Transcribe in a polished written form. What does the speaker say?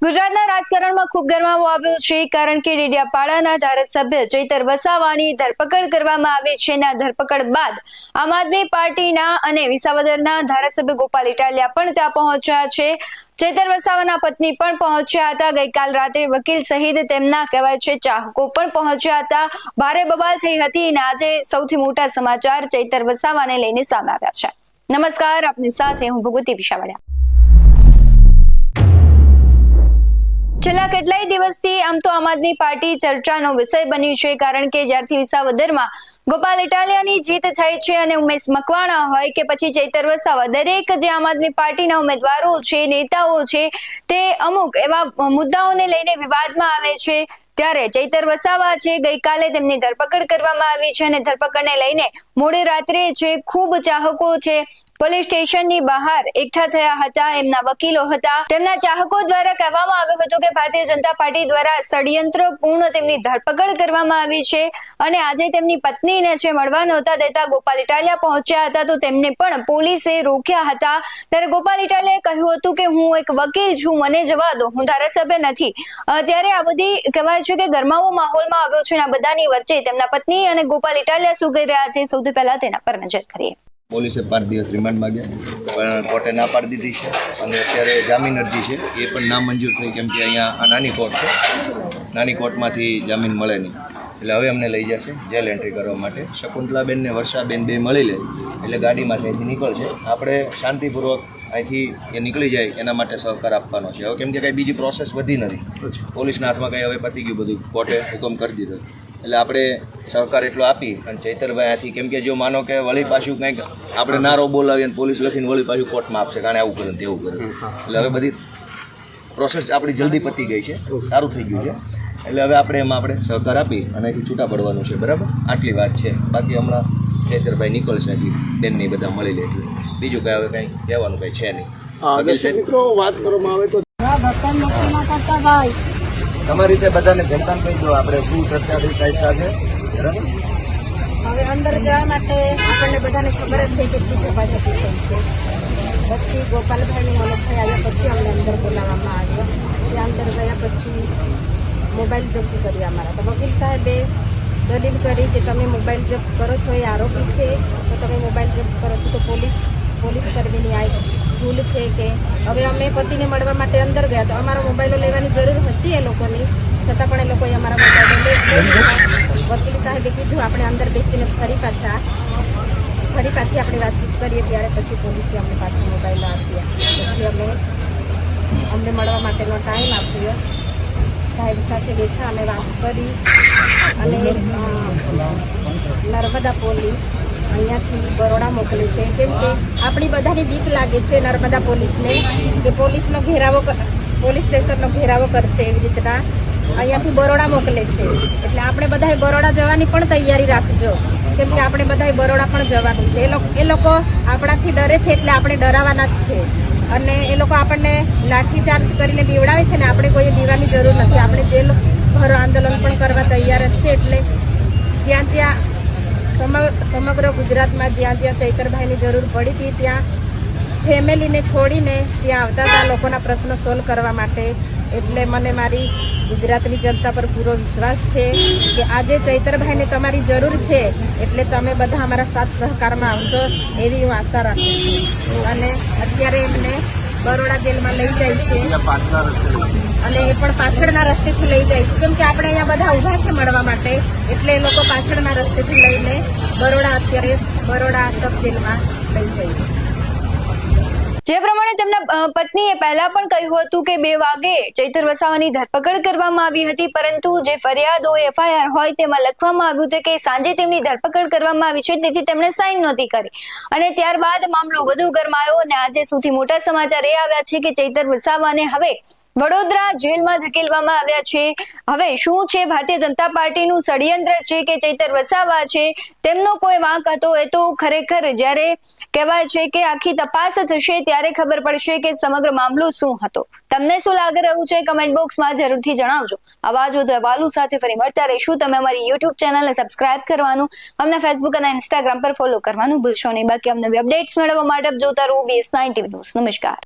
ગુજરાતના રાજકારણમાં ખૂબ ગરમાવો આવ્યો છે કારણ કે ડેડિયાપાડાના ધારાસભ્ય ચૈતર વસાવાની ધરપકડ કરવામાં આવી છે અને આ ધરપકડ બાદ આમ આદમી પાર્ટીના અને વિસાવદરના ધારાસભ્ય ગોપાલ ઇટાલિયા પણ ત્યાં પહોંચ્યા છે। ચૈતર વસાવાના પત્ની પણ પહોંચ્યા હતા। ગઈકાલ રાત્રે વકીલ સહિત તેમના કહેવાય છે ચાહકો પણ પહોંચ્યા હતા। ભારે બબાલ થઈ હતી અને આજે સૌથી મોટા સમાચાર ચૈતર વસાવાને લઈને સામે આવ્યા છે। નમસ્કાર, આપની સાથે હું ભગવતી વિશાવાડિયા। છેલ્લા કેટલાય દિવસથી આમ તો આમ આદમી પાર્ટી ચર્ચાનો વિષય બની છે કારણ કે જ્યારથી વિસાવદરમાં ગોપાલ ઇટાલિયાની જીત થઈ છે અને ઉમેશ મકવાણા હોય કે પછી ચૈતર વસાવા, દરેક જે આમ આદમી પાર્ટીના ઉમેદવારો છે, નેતાઓ છે, તે અમુક એવા મુદ્દાઓને લઈને વિવાદમાં આવે છે। ત્યારે ચૈતર વસાવા છે, ગઈકાલે તેમની ધરપકડ કરવામાં આવી છે અને ધરપકડને લઈને મોડી રાત્રે છે ખૂબ ચાહકો છે પોલીસ સ્ટેશનની બહાર એકઠા થયા હતા। એમના વકીલો હતા, તેમના ચાહકો દ્વારા કહેવામાં આવ્યું હતું કે ભારતીય જનતા પાર્ટી દ્વારા ષડયંત્રપૂર્ણ તેમની ધરપકડ કરવામાં આવી છે અને આજે તેમની પત્નીને છે મળવા નહોતા દેતા ગોપાલ ઇટાલિયા પહોંચ્યા હતા તો તેમને પણ પોલીસે રોક્યા હતા। ત્યારે ગોપાલ ઇટાલિયાએ કહ્યું હતું કે હું એક વકીલ છું, મને જવા દો, હું ધારાસભ્ય નથી। ત્યારે આ બધી કહેવાય છે કે ગરમાવો માહોલમાં આવ્યો છે અને આ બધાની વચ્ચે તેમના પત્ની અને ગોપાલ ઇટાલિયા શું કહી રહ્યા છે, સૌથી પહેલા તેના પર નજર કરીએ। પોલીસે 5 દિવસ રિમાન્ડ માંગ્યા પણ કોર્ટે ના પાડી દીધી છે અને અત્યારે જામીન અરજી છે એ પણ નામંજૂર થઈ કેમ કે અહીંયા આ નાની કોર્ટ છે, નાની કોર્ટમાંથી જામીન મળે નહીં એટલે હવે અમને લઈ જશે જેલ એન્ટ્રી કરવા માટે। શકુંતલાબેન ને વર્ષાબેન બે મળી લે એટલે ગાડીમાંથી અહીંથી નીકળશે, આપણે શાંતિપૂર્વક અહીંથી એ નીકળી જાય એના માટે સહકાર આપવાનો છે। હવે કેમ કે કંઈ બીજી પ્રોસેસ વધી નથી, પોલીસના હાથમાં કંઈ હવે પતી ગયું, બધું કોર્ટે હુકમ કરી દીધો એટલે આપણે સહકાર એટલો આપી અને ચૈતરભાઈ આથી કેમ કે જો માનો કે વળી પાછું કંઈક આપણે નારો બોલાવીએ અને પોલીસ લખીને વળી પાછું કોર્ટમાં આપશે કારણ આવું કરે તેવું કરે એટલે હવે બધી પ્રોસેસ આપણી જલ્દી પતી ગઈ છે, સારું થઈ ગયું છે એટલે હવે આપણે એમાં આપણે સહકાર આપી અને અહીંથી છૂટા પડવાનું છે, બરાબર? આટલી વાત છે, બાકી હમણાં ચૈતરભાઈ નીકળશે અહીંથી, બેનની બધા મળી લે એટલે બીજું કંઈ હવે કંઈ કહેવાનું કંઈ છે નહીં। મિત્રો વાત કરવામાં આવે તો તમારી રીતે બધાને જનતાને કહી દો આપણે શું ચર્ચા થઈ છે, બરાબર? હવે અંદર જવા માટે આપણને બધાને ખબર જ છે કે શું ઝપાઝપી થઈ છે। પછી ગોપાલભાઈની મનોભાઈ આવ્યા પછી અમને અંદર બોલાવવામાં આવ્યો, ત્યાં અંદર ગયા પછી મોબાઈલ જપ્ત કર્યા અમારા। તો વકીલ સાહેબે દલીલ કરી કે તમે મોબાઈલ જપ્ત કરો છો એ આરોપી છે તો તમે મોબાઈલ જપ્ત કરો છો તો પોલીસ કર્મીની આ ભૂલ છે કે હવે અમે પતિને મળવા માટે અંદર ગયા તો અમારા મોબાઈલો લેવાની જરૂર હતી એ લોકોની, છતાં પણ એ લોકોએ અમારા મોબાઈલો વકીલ સાહેબે કીધું આપણે અંદર બેસીને ફરી પાછી આપણે વાતચીત કરીએ ત્યારે પછી પોલીસે અમને પાછા મોબાઈલો આપ્યા। પછી અમને મળવા માટેનો ટાઈમ આપ્યો, સાહેબ સાથે બેઠા અમે વાત કરી અને નર્મદા પોલીસ અહીંયાથી બરોડા મોકલે છે કેમ કે આપણી બધાની બીક લાગે છે નર્મદા પોલીસને કે પોલીસ સ્ટેશનનો ઘેરાવો કરશે, એવી રીતના અહીંયાથી બરોડા મોકલે છે એટલે આપણે બધાએ બરોડા જવાની પણ તૈયારી રાખજો કેમ કે આપણે બધાએ બરોડા પણ જવાનું છે। એ લોકો આપણાથી ડરે છે એટલે આપણે ડરાવાના જ છે અને એ લોકો આપણને લાઠીચાર્જ કરીને બીવડાવે છે ને આપણે કોઈએ દીવાની જરૂર નથી, આપણે જેલ ભરો આંદોલન પણ કરવા તૈયાર જ છે। એટલે ત્યાં સમગ્ર ગુજરાતમાં જ્યાં ચૈતરભાઈની જરૂર પડી હતી ત્યાં ફેમિલીને છોડીને ત્યાં આવતા હતા લોકોના પ્રશ્નો સોલ્વ કરવા માટે। એટલે મને મારી ગુજરાતની જનતા પર પૂરો વિશ્વાસ છે કે આજે ચૈતરભાઈને તમારી જરૂર છે એટલે તમે બધા અમારા સાથ સહકારમાં આવશો એવી હું આશા રાખું છું। અને અત્યારે એમને બરોડા જેલમાં લઈ જાય છે અને એ પણ પાછળના રસ્તેથી લઈ જાય છે કેમ કે આપણે અહીંયા બધા ઊભા છે મળવા માટે એટલે એ લોકો પાછળના રસ્તેથી લઈને બરોડા સબ જેલમાં લઈ જાય છે। જે પ્રમાણે તેમના પત્નીએ પહેલા પણ કહ્યું હતું કે 2 વાગે ચૈતર વસાવાની ધરપકડ કરવામાં આવી હતી, પરંતુ જે ફરિયાદો FIR હોય તેમાં લખવામાં આવ્યું હતું કે સાંજે તેમની ધરપકડ કરવામાં આવી છે તેથી તેમણે સાઇન નહોતી કરી અને ત્યારબાદ મામલો વધુ ગરમાયો અને આજે સૌથી મોટા સમાચાર એ આવ્યા છે કે ચૈતર વસાવાને હવે વડોદરા જેલમાં ધકેલવામાં આવ્યા છે। હવે શું છે ભારતીય જનતા પાર્ટીનું ષડયંત્ર છે કે ચૈતર વસાવા છે તેમનો કોઈ વાંક હતો, એ તો ખરેખર જ્યારે કહેવાય છે કે આખી તપાસ થશે ત્યારે ખબર પડશે કે સમગ્ર મામલો શું હતો। તમને શું લાગી રહ્યું છે કમેન્ટ બોક્સમાં જરૂરથી જણાવજો। આવા જ વધુ અહેવાલો સાથે ફરી મળતા રહીશું। તમે અમારી YouTube ચેનલને સબસ્ક્રાઇબ કરવાનું, અમને Facebook અને Instagram પર ફોલો કરવાનું ભૂલશો નહીં। બાકી અમને અપડેટ્સ મેળવવા માટે જોતા રહો BS9 TV ન્યૂઝ। નમસ્કાર।